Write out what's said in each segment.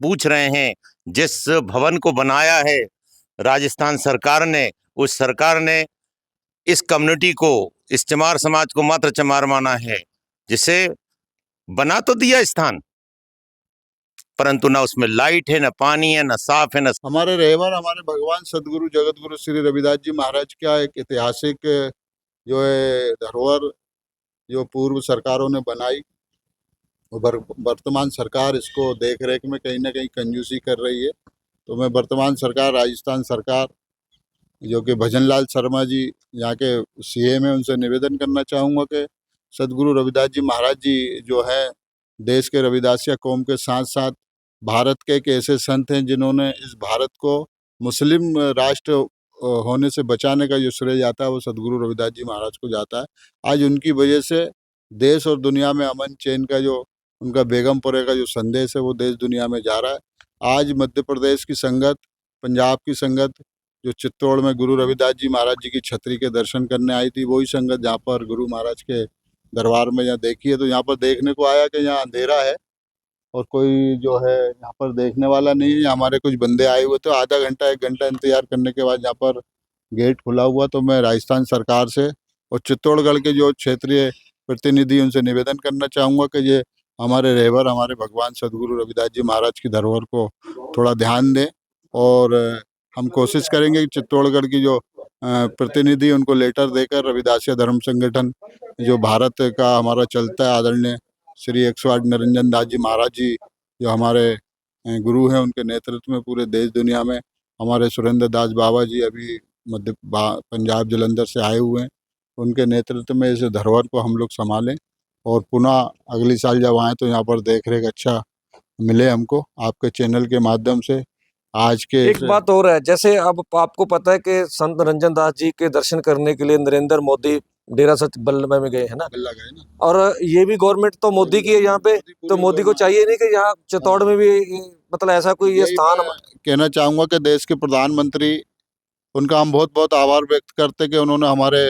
पूछ रहे हैं, जिस भवन को बनाया है राजस्थान सरकार ने, उस सरकार ने इस कम्युनिटी को, इस चमार समाज को मात्र चमार माना है, जिसे बना तो दिया स्थान, परंतु ना उसमें लाइट है, ना पानी है, ना साफ है, ना। हमारे रहबर हमारे भगवान सदगुरु जगत गुरु श्री रविदास जी महाराज का एक ऐतिहासिक जो है धरोहर जो पूर्व सरकारों ने बनाई, वर्तमान सरकार इसको देख रेख में कहीं ना कहीं कंजूसी कर रही है। तो मैं वर्तमान सरकार, राजस्थान सरकार, जो कि भजन लाल शर्मा जी यहाँ के सीएम है, उनसे निवेदन करना चाहूँगा कि सदगुरु रविदास जी महाराज जी जो है देश के रविदासिया कौम के साथ साथ भारत के एक ऐसे संत हैं जिन्होंने इस भारत को मुस्लिम राष्ट्र होने से बचाने का जो श्रेय जाता है वो सदगुरु रविदास जी महाराज को जाता है। आज उनकी वजह से देश और दुनिया में अमन चैन का जो उनका बेगमपुरे का जो संदेश है वो देश दुनिया में जा रहा है। आज मध्य प्रदेश की संगत, पंजाब की संगत जो चित्तौड़ में गुरु रविदास जी महाराज जी की छतरी के दर्शन करने आई थी, वही संगत जहाँ पर गुरु महाराज के दरबार में यहाँ देखी है, तो यहाँ पर देखने को आया कि यहाँ अंधेरा है और कोई जो है यहाँ पर देखने वाला नहीं है। हमारे कुछ बंदे आए हुए थे, आधा घंटा 1 घंटा इंतजार करने के बाद यहाँ पर गेट खुला हुआ। तो मैं राजस्थान सरकार से और चित्तौड़गढ़ के जो क्षेत्रीय प्रतिनिधि उनसे निवेदन करना चाहूँगा कि ये हमारे रहबर हमारे भगवान सदगुरु रविदास जी महाराज की धरोहर को थोड़ा ध्यान दें, और हम कोशिश करेंगे कि चित्तौड़गढ़ की जो प्रतिनिधि उनको लेटर देकर रविदासिया धर्म संगठन जो भारत का हमारा चलता है, आदरणीय श्री 108 निरंजन दास जी महाराज जी जो हमारे गुरु हैं, उनके नेतृत्व में पूरे देश दुनिया में हमारे सुरेंद्र दास बाबा जी अभी पंजाब जलंधर से आए हुए हैं, उनके नेतृत्व में इस धरोहर को हम लोग संभालें और पुनः अगली साल जब आएँ तो यहाँ पर देख रेख अच्छा मिले हमको आपके चैनल के माध्यम से। आज के एक बात और है, जैसे अब आपको पता है कि संत निरंजन दास जी के दर्शन करने के लिए नरेंद्र मोदी डेरा सच बल्लभा में गए हैं ना, और ये भी गवर्नमेंट तो मोदी की है यहाँ पे, तो मोदी को चाहिए नहीं कि यहाँ चित्तौड़ में भी मतलब ऐसा कोई ये स्थान। कहना चाहूँगा कि देश के प्रधानमंत्री, उनका हम बहुत बहुत आभार व्यक्त करते कि उन्होंने हमारे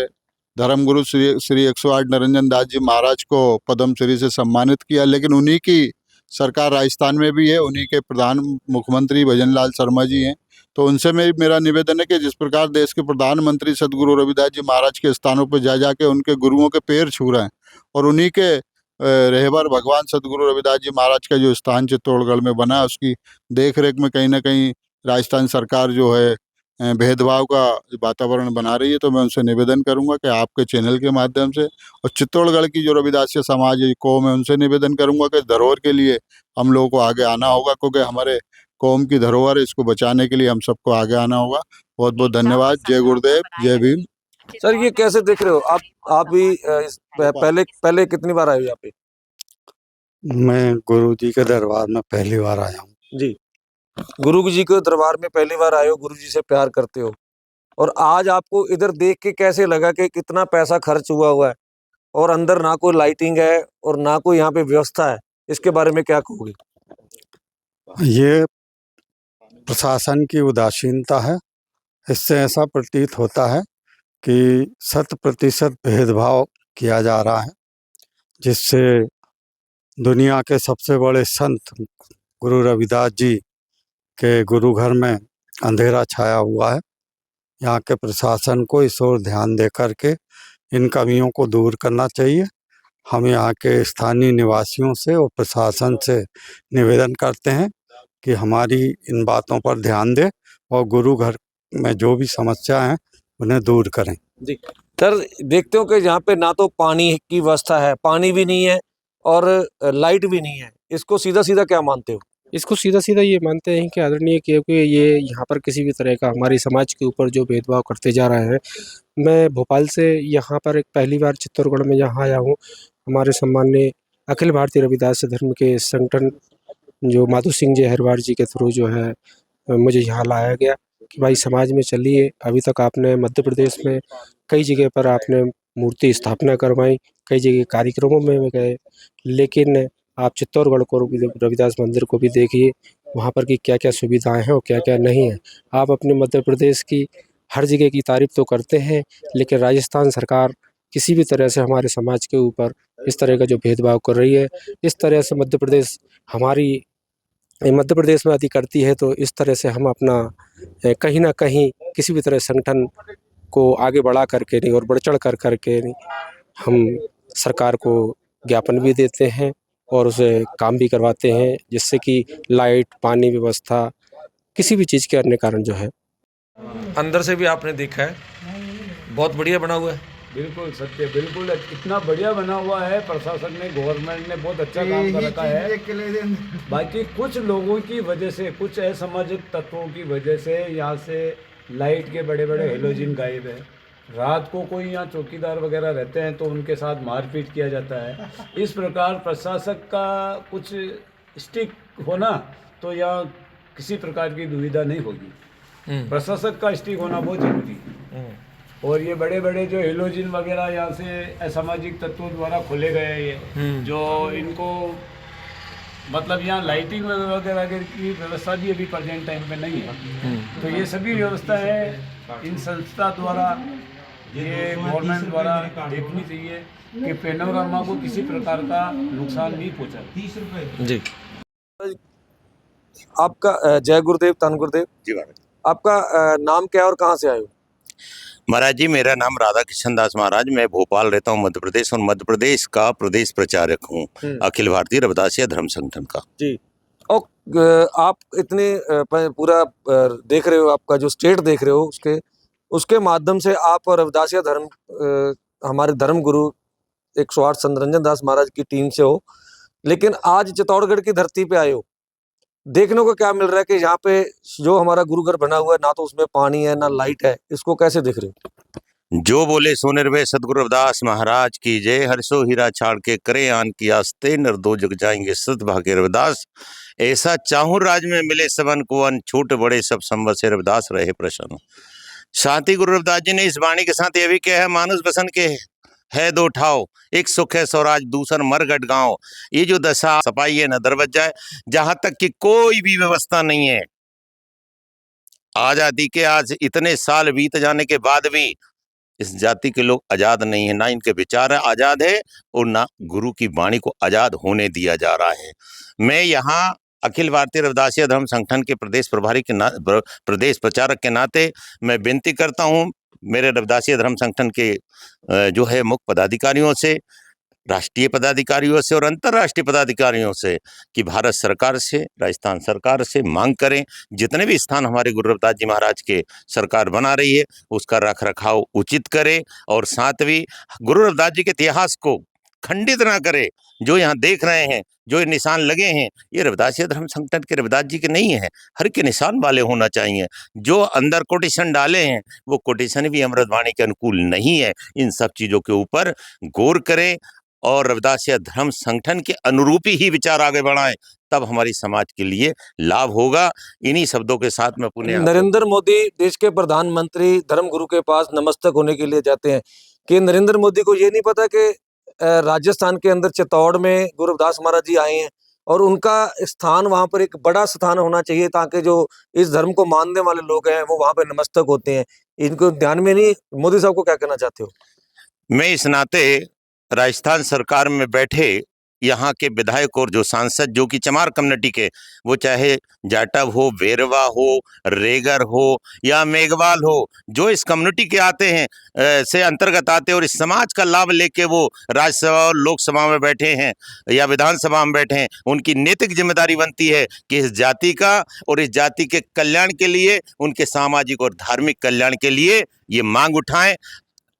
धर्मगुरु श्री 108 निरंजन दास जी महाराज को पद्म श्री से सम्मानित किया, लेकिन उन्हीं की सरकार राजस्थान में भी है, उन्हीं के प्रधान मुख्यमंत्री भजन लाल शर्मा जी हैं। तो उनसे मेरा निवेदन है कि जिस प्रकार देश के प्रधानमंत्री सदगुरु रविदास जी महाराज के स्थानों पर जा जाके उनके गुरुओं के पैर छू रहे हैं, और उन्हीं के रहबर भगवान सदगुरु रविदास जी महाराज का जो स्थान चित्तौड़गढ़ में बना है, उसकी देख रेख में कहीं ना कहीं राजस्थान सरकार जो है भेदभाव का वातावरण बना रही है। तो मैं उनसे निवेदन करूंगा कि आपके चैनल के माध्यम से और चित्तौड़गढ़ की जो रविदासिया समाज है, कौम है, उनसे निवेदन करूंगा कि धरोहर के लिए हम लोगों को आगे आना होगा, क्योंकि हमारे कौम की धरोहर है, इसको बचाने के लिए हम सबको आगे आना होगा। बहुत बहुत धन्यवाद। जय गुरुदेव, जय भीम। सर ये कैसे देख रहे हो आप भी पहले कितनी बार आए हो यहाँ पे? मैं गुरु जी के दरबार में पहली बार आया हूँ जी। गुरु जी के दरबार में पहली बार आए हो, गुरु जी से प्यार करते हो, और आज आपको इधर देख के कैसे लगा कि कितना पैसा खर्च हुआ है और अंदर ना कोई लाइटिंग है और ना कोई यहाँ पे व्यवस्था है, इसके बारे में क्या कहोगे? ये प्रशासन की उदासीनता है। इससे ऐसा प्रतीत होता है कि 100% भेदभाव किया जा रहा है, जिससे दुनिया के सबसे बड़े संत गुरु रविदास जी के गुरु घर में अंधेरा छाया हुआ है। यहाँ के प्रशासन को इस ओर ध्यान दे करके इन कमियों को दूर करना चाहिए। हम यहाँ के स्थानीय निवासियों से और प्रशासन से निवेदन करते हैं कि हमारी इन बातों पर ध्यान दें और गुरु घर में जो भी समस्या हैं उन्हें दूर करें। जी सर, देखते हो कि यहाँ पे ना तो पानी की व्यवस्था है, पानी भी नहीं है और लाइट भी नहीं है, इसको सीधा सीधा क्या मानते हो? इसको सीधा सीधा ये मानते हैं कि आदरणीय, क्योंकि ये यहाँ पर किसी भी तरह का हमारी समाज के ऊपर जो भेदभाव करते जा रहे हैं। मैं भोपाल से यहाँ पर एक पहली बार चित्तौड़गढ़ में यहाँ आया हूँ। हमारे सम्माननीय अखिल भारतीय रविदास धर्म के संगठन जो माधु सिंह जी अहिरवार जी के थ्रू जो है मुझे यहाँ लाया गया कि भाई समाज में चलिए। अभी तक आपने मध्य प्रदेश में कई जगह पर आपने मूर्ति स्थापना करवाई, कई जगह कार्यक्रमों में गए, लेकिन आप चित्तौड़गढ़ को रविदास मंदिर को भी देखिए, वहाँ पर की क्या क्या सुविधाएं हैं और क्या क्या नहीं है। आप अपने मध्य प्रदेश की हर जगह की तारीफ तो करते हैं, लेकिन राजस्थान सरकार किसी भी तरह से हमारे समाज के ऊपर इस तरह का जो भेदभाव कर रही है, इस तरह से मध्य प्रदेश हमारी मध्य प्रदेश में आती करती है, तो इस तरह से हम अपना कहीं ना कहीं किसी भी तरह संगठन को आगे बढ़ा करके नहीं और बढ़ चढ़ कर करके नहीं, हम सरकार को ज्ञापन भी देते हैं और उसे काम भी करवाते हैं, जिससे कि लाइट, पानी व्यवस्था, किसी भी चीज़ के अन्य कारण जो है। अंदर से भी आपने देखा है, बहुत बढ़िया बना हुआ है। बिल्कुल सत्य, बिल्कुल इतना बढ़िया बना हुआ है। प्रशासन ने, गवर्नमेंट ने बहुत अच्छा काम कर रखा है। बाकी कुछ लोगों की वजह से, कुछ असामाजिक तत्वों की वजह से यहाँ से लाइट के बड़े बड़े हेलोजिन गायब है। रात को कोई यहाँ चौकीदार वगैरह रहते हैं तो उनके साथ मारपीट किया जाता है। इस प्रकार प्रशासक का कुछ स्टिक होना तो यहाँ किसी प्रकार की दुविधा नहीं होगी। प्रशासक का स्टिक होना बहुत जरूरी है। और ये बड़े बड़े जो हेलोजिन वगैरह यहाँ से असामाजिक तत्वों द्वारा खोले गए हैं, ये जो इनको मतलब यहाँ लाइटिंग वगैरह की व्यवस्था भी अभी प्रेजेंट टाइम पे नहीं है। तो ये सभी व्यवस्था है इन संस्था द्वारा, ये गवर्नमेंट द्वारा देखनी चाहिए कि पेनोरामा को किसी प्रकार का नुकसान नहीं पहुँचा। जी, आपका जय गुरुदेव, धन गुरुदेव। जी महाराज। आपका नाम क्या है और कहाँ से आए हो? महाराज जी, मेरा नाम राधा किशन दास महाराज, मैं भोपाल रहता हूँ मध्य प्रदेश, और मध्य प्रदेश का प्रदेश प्रचारक हूँ अखिल भारतीय रविदासिया धर्म संगठन का। जी। और आप इतने पूरा देख रहे हो, आपका जो स्टेट देख रहे हो, उसके माध्यम से आप रविदासिया धर्म, हमारे धर्म गुरु 108 संत रंजन दास महाराज की टीम से हो, लेकिन आज चित्तौड़गढ़ की धरती पे आए हो। देखने को क्या मिल रहा है कि यहाँ पे जो हमारा गुरुघर बना हुआ है, ना तो उसमें पानी है ना लाइट है, इसको कैसे देख रहे हो? जो बोले सो निर्भय सदगुरु रविदास महाराज की जय। हर्षो हीरा छाड़ के करे आन की आस्ते, नर दो जग जाएंगे सत भागे रविदास। ऐसा चाहूं राज में मिले सबन को अन, छोटे बड़े सब संवत से रविदास रहे प्रसन्न। शांति गुरु रविदास जी ने इस वाणी के साथ ये भी कहा है, मानुष बसन के है दो ठाव, एक सुख है स्वराज, दूसर मरगट गांव। ये जो दशा सपाई है न दरबज जाए, जहां तक कि कोई भी व्यवस्था नहीं है। आजादी के आज इतने साल बीत जाने के बाद भी इस जाति के लोग आजाद नहीं है, ना इनके विचार आजाद है और ना गुरु की वाणी को आजाद होने दिया जा रहा है। मैं यहाँ अखिल भारतीय रविदासिया धर्म संगठन के प्रदेश प्रभारी के प्रदेश प्रचारक के नाते मैं विनती करता हूँ मेरे रविदासिया धर्म संगठन के जो है मुख्य पदाधिकारियों से, राष्ट्रीय पदाधिकारियों से और अंतर्राष्ट्रीय पदाधिकारियों से कि भारत सरकार से, राजस्थान सरकार से मांग करें, जितने भी स्थान हमारे गुरु रविदास जी महाराज के सरकार बना रही है उसका रख रखाव उचित करे, और साथ भी गुरु रविदास जी के इतिहास को खंडित ना करे। जो यहाँ देख रहे हैं, जो ये निशान लगे हैं, ये रविदासिया धर्म संगठन के रविदास जी के नहीं है, हर के निशान वाले होना चाहिए। जो अंदर कोटेशन डाले हैं वो कोटेशन भी अमृतवाणी के अनुकूल नहीं है। इन सब चीज़ों के ऊपर गौर करें और रविदासिया धर्म संगठन के अनुरूपी ही विचार आगे बढ़ाएं, तब हमारी समाज के लिए लाभ होगा। इन्हीं शब्दों के साथ में पुनः नरेंद्र मोदी देश के प्रधानमंत्री धर्म गुरु के पास नमस्तक होने के लिए जाते हैं कि नरेंद्र मोदी को ये नहीं पता कि राजस्थान के अंदर चित्तौड़ में गुरु रविदास महाराज जी आए हैं और उनका स्थान वहां पर एक बड़ा स्थान होना चाहिए, ताकि जो इस धर्म को मानने वाले लोग हैं वो वहां पर नमस्तक होते हैं। इनको ध्यान में नहीं। मोदी साहब को क्या कहना चाहते हो? मैं इस नाते राजस्थान सरकार में बैठे यहाँ के विधायक और जो सांसद जो कि चमार कम्युनिटी के, वो चाहे जाटव हो, बेरवा हो, रेगर हो या मेघवाल हो, जो इस कम्युनिटी के आते हैं से अंतर्गत आते हैं और इस समाज का लाभ लेके वो राज्यसभा और लोकसभा में बैठे हैं या विधानसभा में बैठे हैं, उनकी नैतिक जिम्मेदारी बनती है कि इस जाति का और इस जाति के कल्याण के लिए, उनके सामाजिक और धार्मिक कल्याण के लिए ये मांग उठाएं,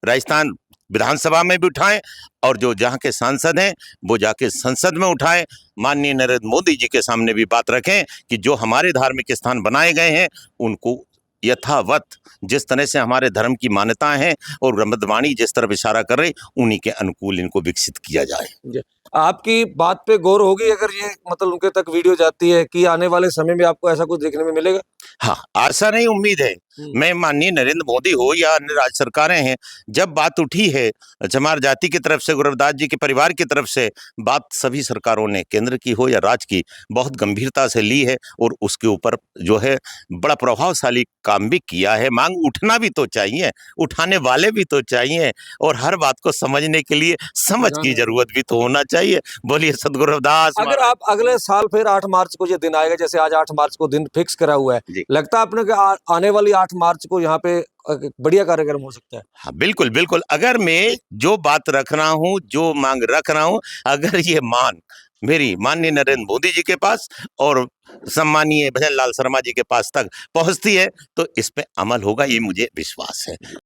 राजस्थान विधानसभा में भी उठाएं और जो जहाँ के सांसद हैं वो जाके संसद में उठाएं। माननीय नरेंद्र मोदी जी के सामने भी बात रखें कि जो हमारे धार्मिक स्थान बनाए गए हैं उनको यथावत, जिस तरह से हमारे धर्म की मान्यताएं हैं और अमृतवाणी जिस तरफ इशारा कर रही, उन्हीं के अनुकूल इनको विकसित किया जाए। आपकी बात पे गौर होगी अगर ये मतलब उनके तक वीडियो जाती है कि आने वाले समय में आपको ऐसा कुछ देखने में मिलेगा? हाँ, आशा नहीं, उम्मीद है। मैं माननीय नरेंद्र मोदी हो या अन्य राज्य सरकारें हैं, जब बात उठी है चमार जाति की तरफ से, गुरु रविदास जी के परिवार की तरफ से, बात सभी सरकारों ने, केंद्र की हो या राज्य की, बहुत गंभीरता से ली है और उसके ऊपर जो है बड़ा प्रभावशाली काम भी किया है। मांग उठना भी तो चाहिए, उठाने वाले भी तो चाहिए और हर बात को समझने के लिए समझ की जरूरत भी तो होना चाहिए। चाहिए। बोलिए सदगुरु रविदास अगर महाराज। आप अगले साल फिर 8 मार्च को ये दिन आएगा, जैसे आज 8 मार्च को दिन फिक्स करा हुआ है, जी। लगता है अपने आने वाली 8 मार्च को यहाँ पे बढ़िया कार्यक्रम हो सकता है? हाँ बिल्कुल बिल्कुल, अगर मैं जो बात रख रहा हूँ, जो मांग रख रहा हूँ, अगर ये मेरी माननीय नरेंद्र मोदी जी के पास और सम्मानीय भजन लाल शर्मा जी के पास तक पहुंचती है तो इस पे अमल होगा, ये मुझे विश्वास है।